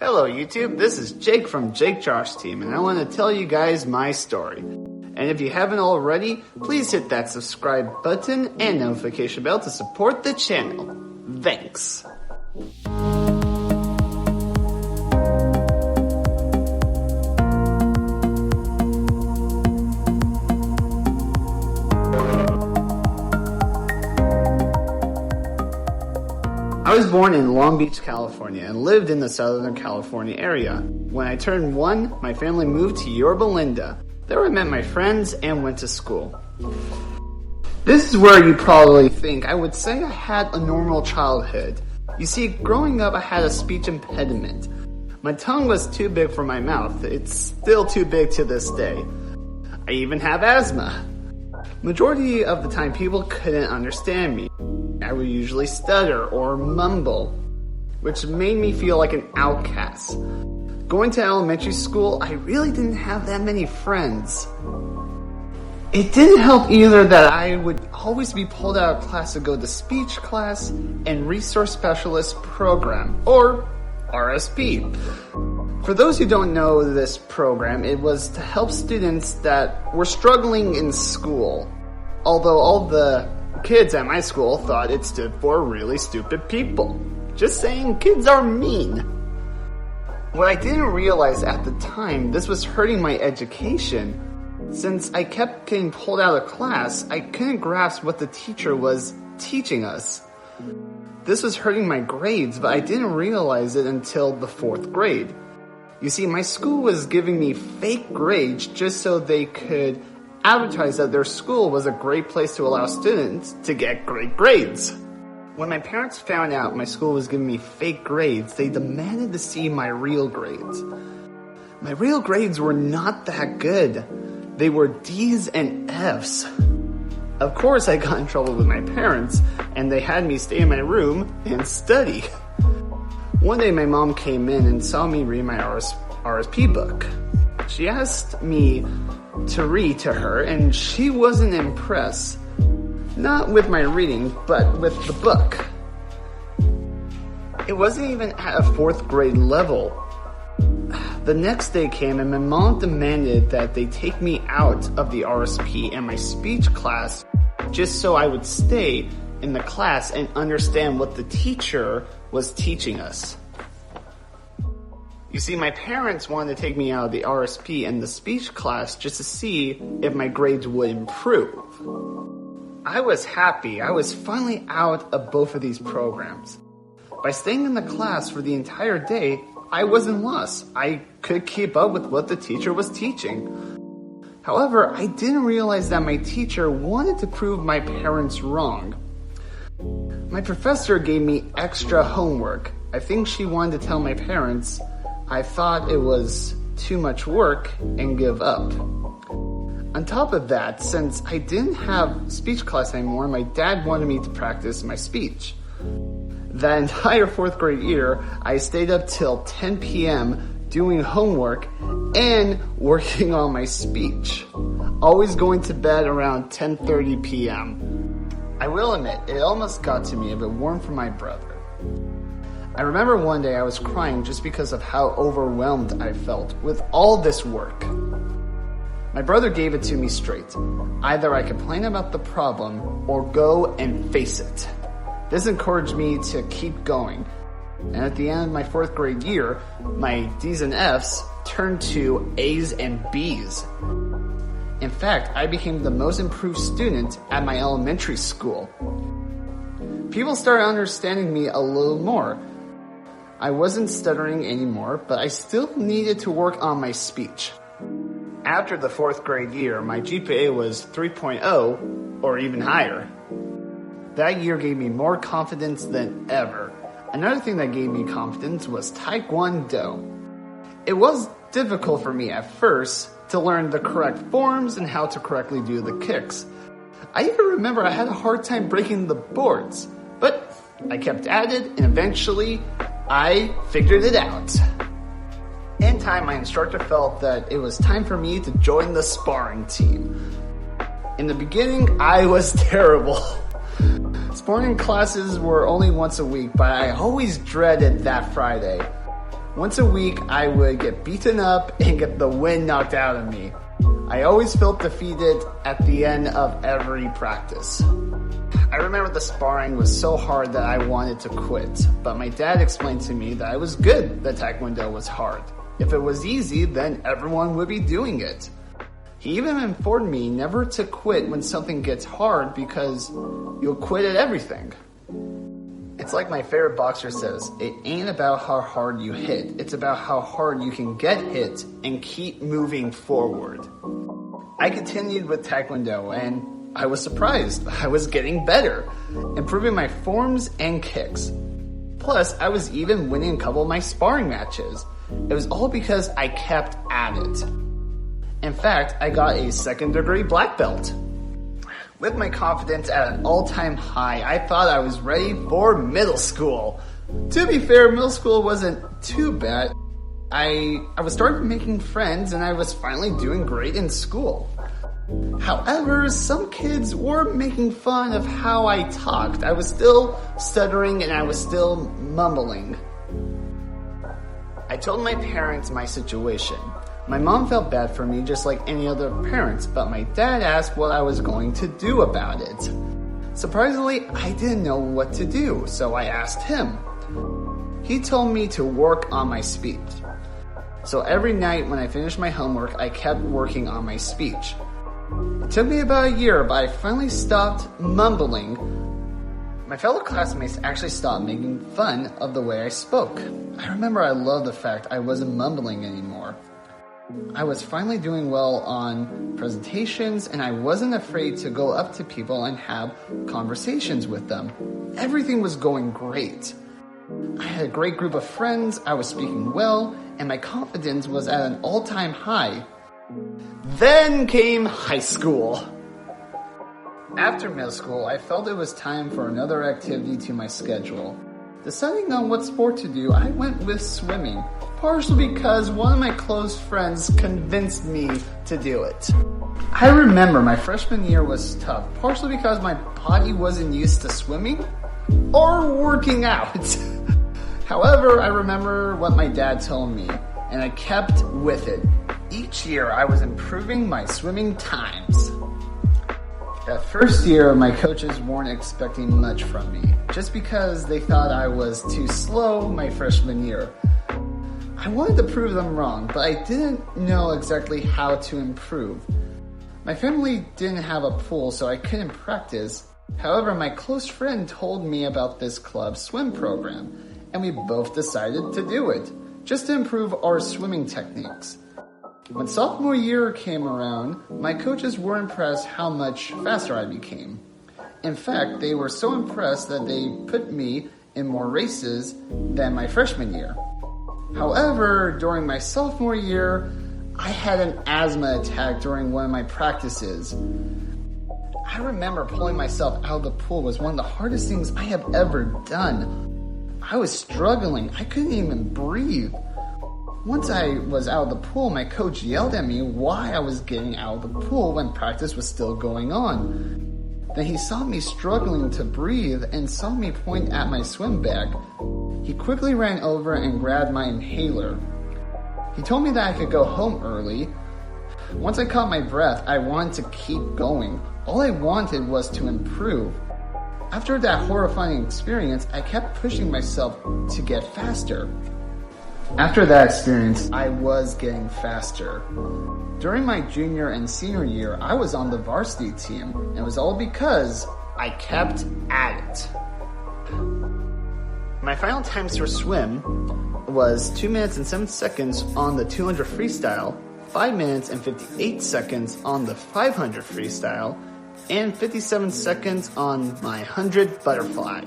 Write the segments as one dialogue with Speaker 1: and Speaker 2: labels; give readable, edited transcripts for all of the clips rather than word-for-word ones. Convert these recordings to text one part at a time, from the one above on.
Speaker 1: Hello YouTube, this is Jake from Jake Josh Team, and I want to tell you guys my story. And if you haven't already, please hit that subscribe button and notification bell to support the channel. Thanks. I was born in Long Beach, California, and lived in the Southern California area. When I turned 1, my family moved to Yorba Linda. There I met my friends and went to school. This is where you probably think I would say I had a normal childhood. You see, growing up I had a speech impediment. My tongue was too big for my mouth. It's still too big to this day. I even have asthma. Majority of the time people couldn't understand me. I would usually stutter or mumble, which made me feel like an outcast. Going to elementary school, I really didn't have that many friends. It didn't help either that I would always be pulled out of class to go to speech class and resource specialist program, or RSP. For those who don't know this program, it was to help students that were struggling in school. Although all the kids at my school thought it stood for really stupid people. Just saying, kids are mean. What I didn't realize at the time, this was hurting my education. Since I kept getting pulled out of class, I couldn't grasp what the teacher was teaching us. This was hurting my grades, but I didn't realize it until the 4th grade. You see, my school was giving me fake grades just so they could advertise that their school was a great place to allow students to get great grades. When my parents found out my school was giving me fake grades, they demanded to see my real grades. My real grades were not that good. They were D's and F's. Of course, I got in trouble with my parents, and they had me stay in my room and study. One day, my mom came in and saw me read my RSP book. She asked me to read to her, and she wasn't impressed. Not with my reading, but with the book. It wasn't even at a 4th grade level. The next day came and my mom demanded that they take me out of the RSP and my speech class just so I would stay in the class and understand what the teacher was teaching us. You see, my parents wanted to take me out of the RSP and the speech class just to see if my grades would improve. I was happy. I was finally out of both of these programs. By staying in the class for the entire day, I wasn't lost. I could keep up with what the teacher was teaching. However, I didn't realize that my teacher wanted to prove my parents wrong. My professor gave me extra homework. I think she wanted to tell my parents I thought it was too much work and give up. On top of that, since I didn't have speech class anymore, my dad wanted me to practice my speech. That entire 4th grade year, I stayed up till 10 p.m. doing homework and working on my speech. Always going to bed around 10:30 p.m. I will admit, it almost got to me if it weren't for my brother. I remember one day I was crying just because of how overwhelmed I felt with all this work. My brother gave it to me straight. Either I complain about the problem or go and face it. This encouraged me to keep going. And at the end of my 4th grade year, my D's and F's turned to A's and B's. In fact, I became the most improved student at my elementary school. People started understanding me a little more. I wasn't stuttering anymore, but I still needed to work on my speech. After the 4th grade year, my GPA was 3.0 or even higher. That year gave me more confidence than ever. Another thing that gave me confidence was Taekwondo. It was difficult for me at first to learn the correct forms and how to correctly do the kicks. I even remember I had a hard time breaking the boards, but I kept at it and eventually I figured it out. In time, my instructor felt that it was time for me to join the sparring team. In the beginning, I was terrible. Sparring classes were only once a week, but I always dreaded that Friday. Once a week, I would get beaten up and get the wind knocked out of me. I always felt defeated at the end of every practice. I remember the sparring was so hard that I wanted to quit, but my dad explained to me that I was good that Taekwondo was hard. If it was easy, then everyone would be doing it. He even informed me never to quit when something gets hard because you'll quit at everything. It's like my favorite boxer says, it ain't about how hard you hit, it's about how hard you can get hit and keep moving forward. I continued with Taekwondo and I was surprised. I was getting better, improving my forms and kicks. Plus, I was even winning a couple of my sparring matches. It was all because I kept at it. In fact, I got a 2nd degree black belt. With my confidence at an all-time high, I thought I was ready for middle school. To be fair, middle school wasn't too bad. I was starting making friends and I was finally doing great in school. However, some kids were making fun of how I talked. I was still stuttering and I was still mumbling. I told my parents my situation. My mom felt bad for me just like any other parents, but my dad asked what I was going to do about it. Surprisingly, I didn't know what to do, so I asked him. He told me to work on my speech. So every night when I finished my homework, I kept working on my speech. It took me about a year, but I finally stopped mumbling. My fellow classmates actually stopped making fun of the way I spoke. I remember I loved the fact I wasn't mumbling anymore. I was finally doing well on presentations and I wasn't afraid to go up to people and have conversations with them. Everything was going great. I had a great group of friends, I was speaking well, and my confidence was at an all-time high. Then came high school. After middle school, I felt it was time for another activity to my schedule. Deciding on what sport to do, I went with swimming, partially because one of my close friends convinced me to do it. I remember my freshman year was tough, partially because my body wasn't used to swimming or working out. However, I remember what my dad told me, and I kept with it. Each year, I was improving my swimming times. That first year, my coaches weren't expecting much from me, just because they thought I was too slow my freshman year. I wanted to prove them wrong, but I didn't know exactly how to improve. My family didn't have a pool, so I couldn't practice. However, my close friend told me about this club swim program, and we both decided to do it, just to improve our swimming techniques. When sophomore year came around, my coaches were impressed how much faster I became. In fact, they were so impressed that they put me in more races than my freshman year. However, during my sophomore year, I had an asthma attack during one of my practices. I remember pulling myself out of the pool was one of the hardest things I have ever done. I was struggling. I couldn't even breathe. Once I was out of the pool, my coach yelled at me why I was getting out of the pool when practice was still going on. Then he saw me struggling to breathe and saw me point at my swim bag. He quickly ran over and grabbed my inhaler. He told me that I could go home early. Once I caught my breath, I wanted to keep going. All I wanted was to improve. After that horrifying experience, I kept pushing myself to get faster. After that experience, I was getting faster. During my junior and senior year, I was on the varsity team, and it was all because I kept at it. My final times for swim was 2 minutes and 7 seconds on the 200 freestyle, 5 minutes and 58 seconds on the 500 freestyle, and 57 seconds on my 100 butterfly.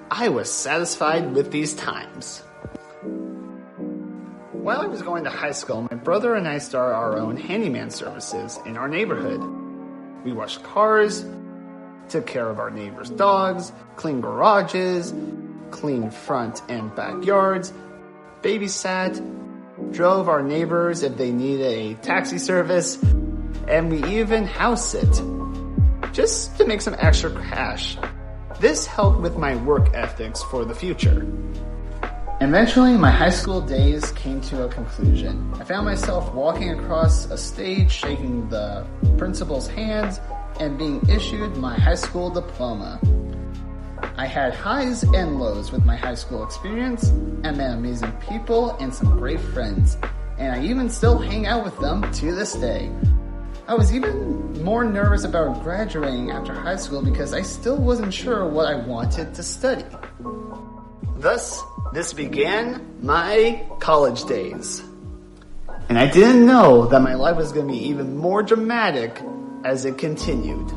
Speaker 1: I was satisfied with these times. While I was going to high school, my brother and I started our own handyman services in our neighborhood. We washed cars, took care of our neighbors' dogs, cleaned garages, cleaned front and backyards, babysat, drove our neighbors if they needed a taxi service, and we even house sit, just to make some extra cash. This helped with my work ethics for the future. Eventually, my high school days came to a conclusion. I found myself walking across a stage, shaking the principal's hands, and being issued my high school diploma. I had highs and lows with my high school experience, and met amazing people and some great friends, and I even still hang out with them to this day. I was even more nervous about graduating after high school because I still wasn't sure what I wanted to study. Thus, this began my college days. And I didn't know that my life was going to be even more dramatic as it continued.